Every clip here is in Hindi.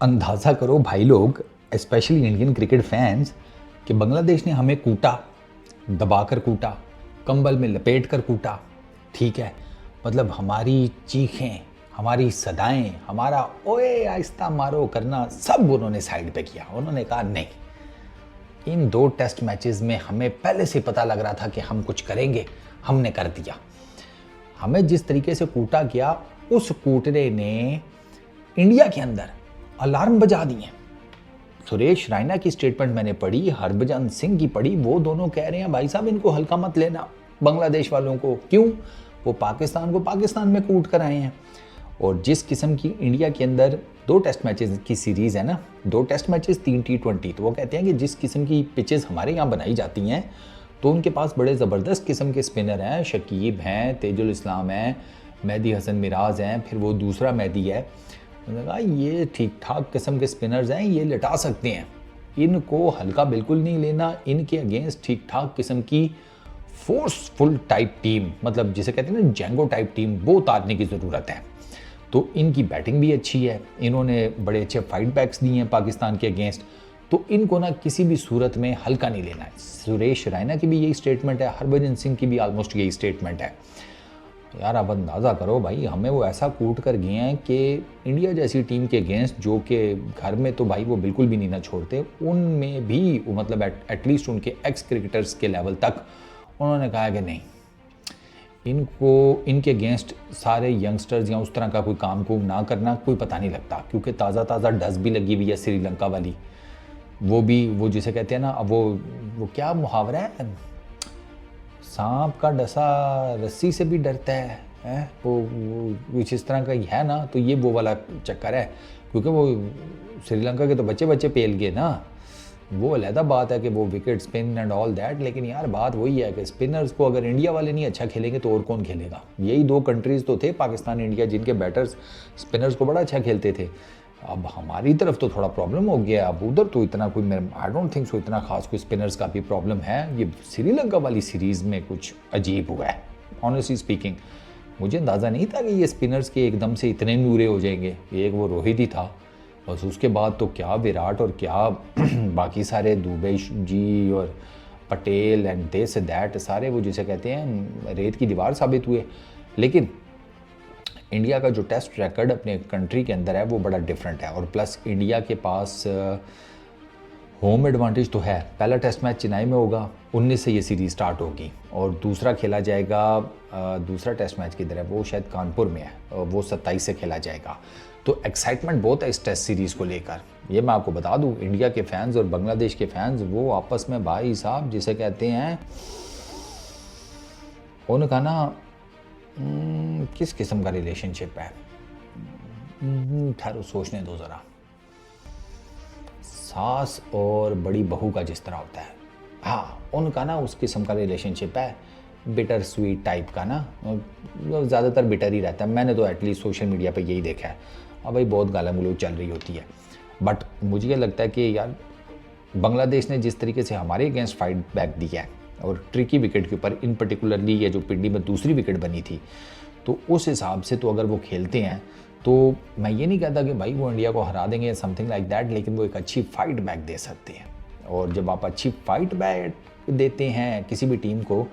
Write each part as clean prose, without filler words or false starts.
अंदाज़ा करो भाई लोग, स्पेशली इंडियन क्रिकेट फैंस, कि बांग्लादेश ने हमें कूटा, दबाकर कूटा, कंबल में लपेट कर कूटा। ठीक है, मतलब हमारी चीखें, हमारी सदाएं, हमारा ओए आहिस्ता मारो करना सब उन्होंने साइड पे किया। उन्होंने कहा नहीं, इन 2 टेस्ट मैचेस में हमें पहले से पता लग रहा था कि हम कुछ करेंगे, हमने कर दिया। हमें जिस तरीके से कूटा गया, उस कूटने ने इंडिया के अंदर अलार्म बजा दिए। सुरेश रैना की स्टेटमेंट मैंने पढ़ी, हरभजन सिंह की पढ़ी, वो दोनों कह रहे हैं भाई साहब इनको हल्का मत लेना, बांग्लादेश वालों को। क्यों? वो पाकिस्तान को पाकिस्तान में कूट कर आए हैं। और जिस किस्म की इंडिया के अंदर 2 टेस्ट मैचेस की सीरीज़ है ना, 2 टेस्ट मैचेस 3 T20, तो वो कहते हैं कि जिस किस्म की पिचेस हमारे यहाँ बनाई जाती हैं, तो उनके पास बड़े ज़बरदस्त किस्म के स्पिनर हैं, शकीब हैं, तेजुल इस्लाम हैं, मेहदी हसन मिराज हैं, फिर वो दूसरा मेहदी है। उन्होंने कहा ये ठीक ठाक किस्म के स्पिनर्स हैं, ये लिटा सकते हैं, इनको हल्का बिल्कुल नहीं लेना। इनके अगेंस्ट ठीक ठाक किस्म की फोर्सफुल टाइप टीम, मतलब जिसे कहते हैं ना जेंगो टाइप टीम, वो उतारने की ज़रूरत है। तो इनकी बैटिंग भी अच्छी है, इन्होंने बड़े अच्छे फाइट बैक्स दिए हैं पाकिस्तान के अगेंस्ट, तो इनको ना किसी भी सूरत में हल्का नहीं लेना है। सुरेश रैना की भी यही स्टेटमेंट है, हरभजन सिंह की भी ऑलमोस्ट यही स्टेटमेंट है। यार अब अंदाज़ा करो भाई, हमें वो ऐसा कूट कर गए हैं कि इंडिया जैसी टीम के अगेंस्ट, जो कि घर में तो भाई वो बिल्कुल भी नहीं ना छोड़ते, उनमें भी वो मतलब एटलीस्ट उनके एक्स क्रिकेटर्स के लेवल तक उन्होंने कहा कि नहीं, इनको इनके अगेंस्ट सारे यंगस्टर्स या उस तरह का कोई काम को ना करना, कोई पता नहीं लगता, क्योंकि ताज़ा ताज़ा डस भी लगी हुई है श्रीलंका वाली। वो भी वो जिसे कहते हैं ना, अब वो क्या मुहावरा है, सांप का डसा रस्सी से भी डरता है वो कुछ इस तरह का ही है ना। तो ये वो वाला चक्कर है, क्योंकि वो श्रीलंका के तो बच्चे बच्चे पेल गए ना, वो अलहदा बात है कि वो wicket spin and all that, लेकिन यार बात वही है कि स्पिनर्स को अगर इंडिया वाले नहीं अच्छा खेलेंगे तो और कौन खेलेगा। यही 2 कंट्रीज़ तो थे, पाकिस्तान इंडिया, जिनके बैटर्स स्पिनर्स को बड़ा अच्छा खेलते थे। अब हमारी तरफ तो थोड़ा प्रॉब्लम हो गया, अब उधर तो इतना कोई, आई डोंट थिंक सो इतना खास कोई स्पिनर्स का भी प्रॉब्लम है। ये श्रीलंका वाली सीरीज़ में कुछ अजीब हुआ है ऑनेस्टली स्पीकिंग। मुझे अंदाज़ा नहीं था कि ये स्पिनर्स के एकदम से इतने नूरे हो जाएंगे। एक वो रोहित ही था, बस उसके बाद तो क्या विराट और क्या बाकी सारे दुबे जी और पटेल एंड दिस दैट, सारे वो जिसे कहते हैं रेत की दीवार साबित हुए। लेकिन इंडिया का जो टेस्ट रिकॉर्ड अपने कंट्री के अंदर है वो बड़ा डिफरेंट है, और प्लस इंडिया के पास होम एडवांटेज तो है। पहला टेस्ट मैच चेन्नई में होगा, 19 से ये सीरीज़ स्टार्ट होगी, और दूसरा खेला जाएगा, दूसरा टेस्ट मैच किधर है, वो शायद कानपुर में है, वो 27 से खेला जाएगा। तो एक्साइटमेंट बहुत है इस टेस्ट सीरीज़ को लेकर। ये मैं आपको बता दूं, इंडिया के फैंस और बांग्लादेश के फैंस वो आपस में भाई साहब जिसे कहते हैं, उनका ना किस किस्म का रिलेशनशिप है, ठहरो सोचने दो ज़रा। सास और बड़ी बहू का जिस तरह होता है, हाँ उनका ना उस किस्म का रिलेशनशिप है, बिटर स्वीट टाइप का ना, ज़्यादातर बिटर ही रहता है। मैंने तो एटलीस्ट सोशल मीडिया पे यही देखा है। अब भाई बहुत गाला गलौज चल रही होती है, बट मुझे ये लगता है कि यार बांग्लादेश ने जिस तरीके से हमारे अगेंस्ट फाइट बैक दिया है, और ट्रिकी विकेट के ऊपर इन पर्टिकुलरली ये जो पिंडी में दूसरी विकेट बनी थी, तो उस हिसाब से तो अगर वो खेलते हैं तो मैं ये नहीं कहता कि भाई वो इंडिया को हरा देंगे समथिंग लाइक दैट, लेकिन वो एक अच्छी फाइट बैक दे सकते हैं। और जब आप अच्छी फाइट बैक देते हैं किसी भी टीम को,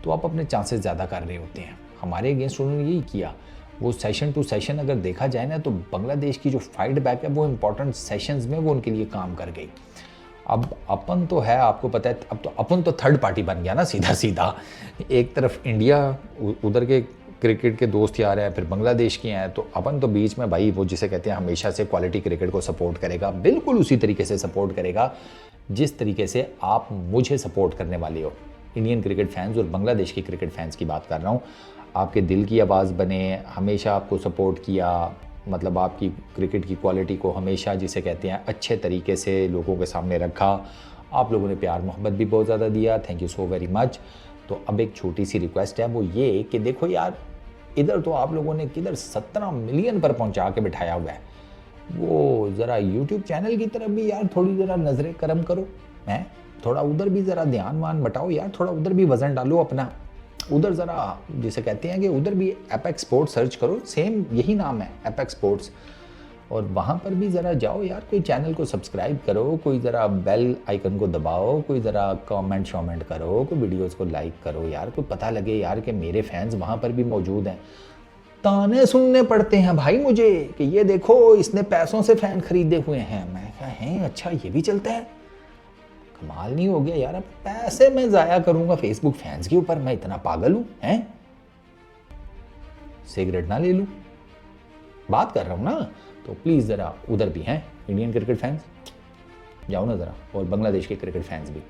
तो आप अपने चांसेस ज़्यादा कर रहे होते हैं। हमारे अगेंस्ट उन्होंने यही किया। वो सेशन टू सेशन अगर देखा जाए ना, तो बांग्लादेश की जो फाइट बैक है वो इंपॉर्टेंट सेशंस में वो उनके लिए काम कर गई। अब अपन तो है, आपको पता है, अब तो अपन तो थर्ड पार्टी बन गया ना सीधा सीधा। एक तरफ इंडिया, उधर के क्रिकेट के दोस्त यार हैं, फिर बांग्लादेश के हैं, तो अपन तो बीच में भाई वो जिसे कहते हैं हमेशा से क्वालिटी क्रिकेट को सपोर्ट करेगा, बिल्कुल उसी तरीके से सपोर्ट करेगा जिस तरीके से आप मुझे सपोर्ट करने वाले हो। इंडियन क्रिकेट फैंस और बांग्लादेश के क्रिकेट फैंस की बात कर रहा हूँ। आपके दिल की आवाज़ बने, हमेशा आपको सपोर्ट किया, मतलब आपकी क्रिकेट की क्वालिटी को हमेशा जिसे कहते हैं अच्छे तरीके से लोगों के सामने रखा। आप लोगों ने प्यार मोहब्बत भी बहुत ज़्यादा दिया, thank you so very much. तो अब एक छोटी सी रिक्वेस्ट है, वो ये कि देखो यार, इधर तो आप लोगों ने किधर 17 मिलियन पर पहुंचा के बिठाया हुआ है, वो ज़रा यूट्यूब चैनल की तरफ भी यार थोड़ी ज़रा नज़रें करम करो, हैं थोड़ा उधर भी ज़रा ध्यान वान बटाओ यार, थोड़ा उधर भी वज़न डालो अपना, उधर ज़रा जिसे कहते हैं कि उधर भी एपेक्स स्पोर्ट्स सर्च करो, सेम यही नाम है एपेक्स स्पोर्ट्स। और वहाँ पर भी ज़रा जाओ यार, कोई चैनल को सब्सक्राइब करो, कोई ज़रा बेल आइकन को दबाओ, कोई ज़रा कमेंट शॉमेंट करो, कोई वीडियोस को लाइक करो यार, कोई पता लगे यार कि मेरे फैंस वहाँ पर भी मौजूद हैं। ताने सुनने पड़ते हैं भाई मुझे कि ये देखो इसने पैसों से फ़ैन खरीदे हुए हैं। मैं कहा हैं अच्छा ये भी चलता है, कमाल नहीं हो गया यार, अब पैसे मैं ज़ाया करूँगा फेसबुक फैंस के ऊपर, मैं इतना पागल हूँ हैं? सिगरेट ना ले लूँ, बात कर रहा हूँ ना। तो प्लीज़ ज़रा उधर भी हैं इंडियन क्रिकेट फैंस, जाओ ना ज़रा, और बांग्लादेश के क्रिकेट फैंस भी,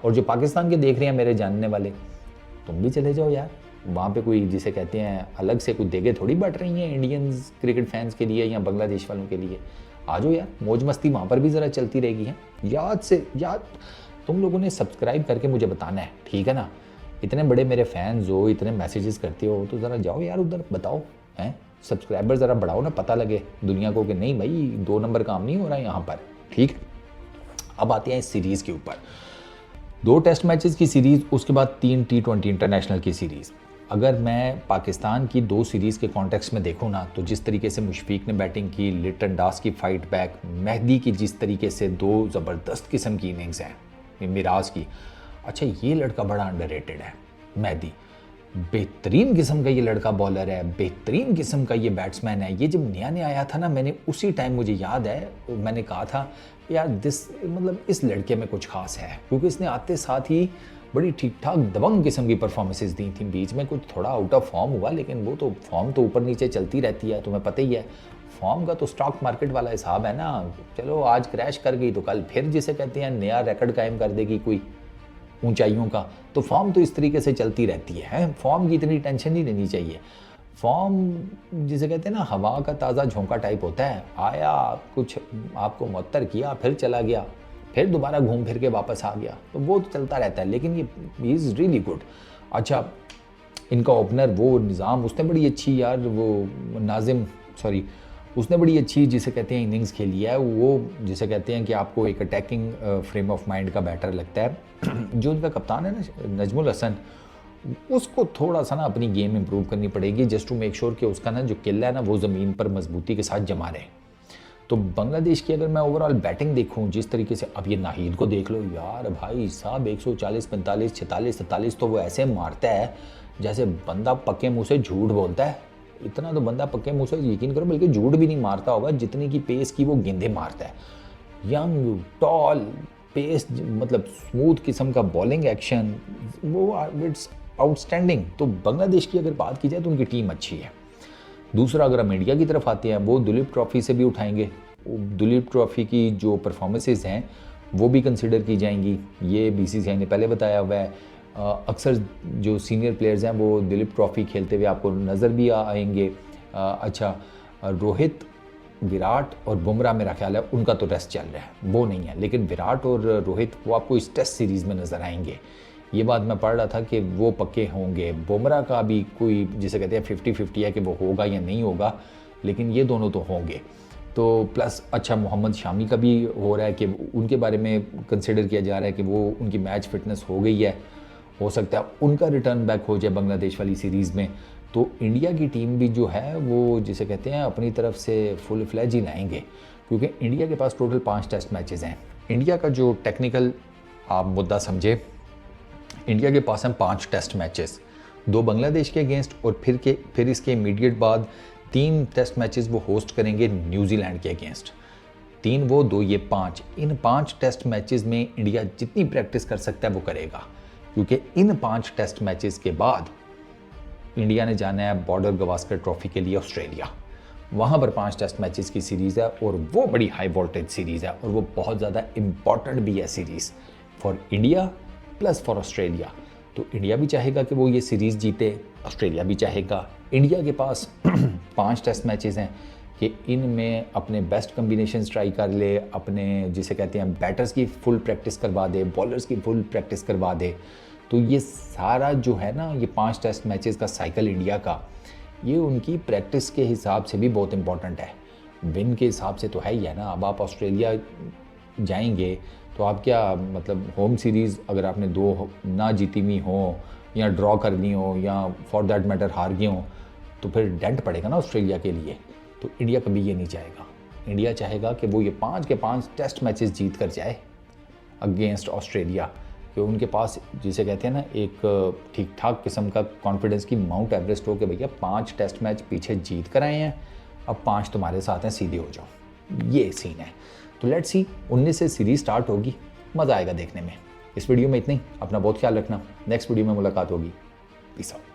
और जो पाकिस्तान के देख रहे हैं मेरे जानने वाले, तुम भी चले जाओ यार। वहाँ पे कोई जिसे कहते हैं अलग से कुछ देगे थोड़ी बट रही हैं इंडियंस क्रिकेट फैंस के लिए या बांग्लादेश वालों के लिए। आ जाओ यार, मौज मस्ती वहाँ पर भी ज़रा चलती रहेगी है। याद तुम लोगों ने सब्सक्राइब करके मुझे बताना है, ठीक है ना। इतने बड़े मेरे फैंस हो, इतने मैसेजेस करते हो, तो ज़रा जाओ यार उधर, बताओ हैं, सब्सक्राइबर ज़रा बढ़ाओ ना, पता लगे दुनिया को कि नहीं भाई 2 नंबर काम नहीं हो रहा है यहाँ पर, ठीक। अब आते हैं इस सीरीज़ के ऊपर। 2 टेस्ट मैचेस की सीरीज़, उसके बाद 3 T20 इंटरनेशनल की सीरीज़। अगर मैं पाकिस्तान की 2 सीरीज़ के कॉन्टेक्स्ट में देखूँ ना, तो जिस तरीके से मुशफीक ने बैटिंग की, लिटन दास की फाइट बैक, मेहदी की जिस तरीके से 2 ज़बरदस्त किस्म की इनिंग्स हैं, मिराज की, अच्छा ये लड़का बड़ा अंडररेटेड है। मेहदी बेहतरीन किस्म का ये लड़का बॉलर है, बेहतरीन किस्म का ये बैट्समैन है। ये जब नया नया आया था ना, मैंने उसी टाइम, मुझे याद है, मैंने कहा था यार मतलब इस लड़के में कुछ खास है, क्योंकि इसने आते साथ ही बड़ी ठीक ठाक दबंग किस्म की परफॉर्मेंसेस दी थी। बीच में कुछ थोड़ा आउट ऑफ फॉर्म हुआ, लेकिन वो तो फॉर्म तो ऊपर नीचे चलती रहती है, तुम्हें पता ही है। फॉर्म का तो स्टॉक मार्केट वाला हिसाब है ना, चलो आज क्रैश कर गई तो कल फिर जिसे कहते हैं नया रिकॉर्ड कायम कर देगी कोई ऊंचाइयों का। तो फॉर्म तो इस तरीके से चलती रहती है, फॉर्म की इतनी टेंशन नहीं लेनी चाहिए। फॉर्म जिसे कहते हैं ना हवा का ताज़ा झोंका टाइप होता है, आया कुछ आपको मुअत्तर किया, फिर चला गया, फिर दोबारा घूम फिर के वापस आ गया, तो वो तो चलता रहता है। लेकिन ये इज़ रियली गुड। अच्छा इनका ओपनर वो निज़ाम, उसने बड़ी अच्छी यार, वो नाजिम सॉरी, उसने बड़ी अच्छी जिसे कहते हैं इनिंग्स खेली है। वो जिसे कहते हैं कि आपको एक अटैकिंग फ्रेम ऑफ माइंड का बैटर लगता है। जो उनका कप्तान है ना नजमुल हसन, उसको थोड़ा सा ना अपनी गेम इंप्रूव करनी पड़ेगी, जस्ट टू मेक श्योर कि उसका ना जो किला है ना वो ज़मीन पर मजबूती के साथ जमा रहे। तो बांग्लादेश की अगर मैं ओवरऑल बैटिंग देखूं जिस तरीके से, अब ये नाहिद को देख लो यार, भाई साहब 140, 45, 46, 47 तो वो ऐसे मारता है जैसे बंदा पक्के मुँह से झूठ बोलता है। इतना तो बंदा पक्के मुँह से यकीन करो बल्कि झूठ भी नहीं मारता होगा जितनी की पेस की वो गेंदे मारता है। यंग टॉल पेस, मतलब स्मूथ किस्म का बॉलिंग एक्शन, वो इट्स आउटस्टैंडिंग। तो बांग्लादेश की अगर बात की जाए तो उनकी टीम अच्छी है। दूसरा अगर हम इंडिया की तरफ आते हैं, वो दुलीप ट्रॉफी से भी उठाएंगे, दुलीप ट्रॉफी की जो परफॉर्मेंसेज हैं वो भी कंसिडर की जाएंगी। ये बीसीसीआई ने पहले बताया हुआ है। अक्सर जो सीनियर प्लेयर्स हैं वो दुलीप ट्रॉफी खेलते हुए आपको नज़र भी आएंगे। अच्छा रोहित, विराट और बुमराह मेरा ख्याल है उनका तो टेस्ट चल रहा है, वो नहीं है, लेकिन विराट और रोहित वो आपको इस टेस्ट सीरीज़ में नज़र आएंगे। ये बात मैं पढ़ रहा था कि वो पक्के होंगे। बुमराह का भी कोई जिसे कहते हैं 50-50 है कि वो होगा या नहीं होगा, लेकिन ये दोनों तो होंगे। तो प्लस अच्छा मोहम्मद शामी का भी हो रहा है कि उनके बारे में कंसिडर किया जा रहा है कि वो उनकी मैच फिटनेस हो गई है, हो सकता है उनका रिटर्न बैक हो जाए बांग्लादेश वाली सीरीज़ में। तो इंडिया की टीम भी जो है वो जिसे कहते हैं अपनी तरफ से फुल फ्लैज ही लाएंगे, क्योंकि इंडिया के पास टोटल 5 टेस्ट मैचेस हैं। इंडिया का जो टेक्निकल आप मुद्दा समझे, इंडिया के पास हैं 5 टेस्ट मैचेस, 2 बांग्लादेश के अगेंस्ट, और फिर इसके इमीडिएट बाद 3 टेस्ट मैचेस वो होस्ट करेंगे न्यूजीलैंड के अगेंस्ट। 3 वो 2 ये 5। इन 5 टेस्ट मैचेस में इंडिया जितनी प्रैक्टिस कर सकता है वो करेगा, क्योंकि इन 5 टेस्ट मैचेस के बाद इंडिया ने जाना है बॉर्डर गवास्कर ट्रॉफी के लिए ऑस्ट्रेलिया। वहाँ पर 5 टेस्ट मैचेस की सीरीज़ है और वो बड़ी हाई वोल्टेज सीरीज़ है और वो बहुत ज़्यादा इम्पॉर्टेंट भी है series for India plus for Australia. तो इंडिया भी चाहेगा कि वो ये सीरीज़ जीते, ऑस्ट्रेलिया भी चाहेगा। इंडिया के पास 5 टेस्ट मैचेस हैं कि इनमें अपने बेस्ट कम्बिनेशंस ट्राई कर ले, अपने जिसे कहते हैं बैटर्स की फुल प्रैक्टिस करवा दे, बॉलर्स की फुल प्रैक्टिस करवा दे। तो ये सारा जो है ना, ये 5 टेस्ट मैचेस का साइकिल इंडिया का, ये उनकी प्रैक्टिस के हिसाब से भी बहुत इंपॉर्टेंट है। विन के हिसाब से तो है ही है ना। अब आप ऑस्ट्रेलिया जाएंगे तो आप क्या मतलब होम सीरीज़ अगर आपने 2 ना जीती हुई हो या ड्रॉ करनी हो या फॉर दैट मैटर हार गए हो, तो फिर डेंट पड़ेगा ना ऑस्ट्रेलिया के लिए। तो इंडिया कभी ये नहीं चाहेगा। इंडिया चाहेगा कि वो ये 5 के 5 टेस्ट मैचेस जीत कर जाए अगेंस्ट ऑस्ट्रेलिया, कि उनके पास जिसे कहते हैं ना एक ठीक ठाक किस्म का कॉन्फिडेंस की माउंट एवरेस्ट हो कि भैया 5 टेस्ट मैच पीछे जीत कर आए हैं, अब 5 तुम्हारे साथ हैं, सीधे हो जाओ। ये सीन है। तो लेट्स सी, 19 से सीरीज स्टार्ट होगी, मज़ा आएगा देखने में। इस वीडियो में इतना ही। अपना बहुत ख्याल रखना, नेक्स्ट वीडियो में मुलाकात होगी। Peace out.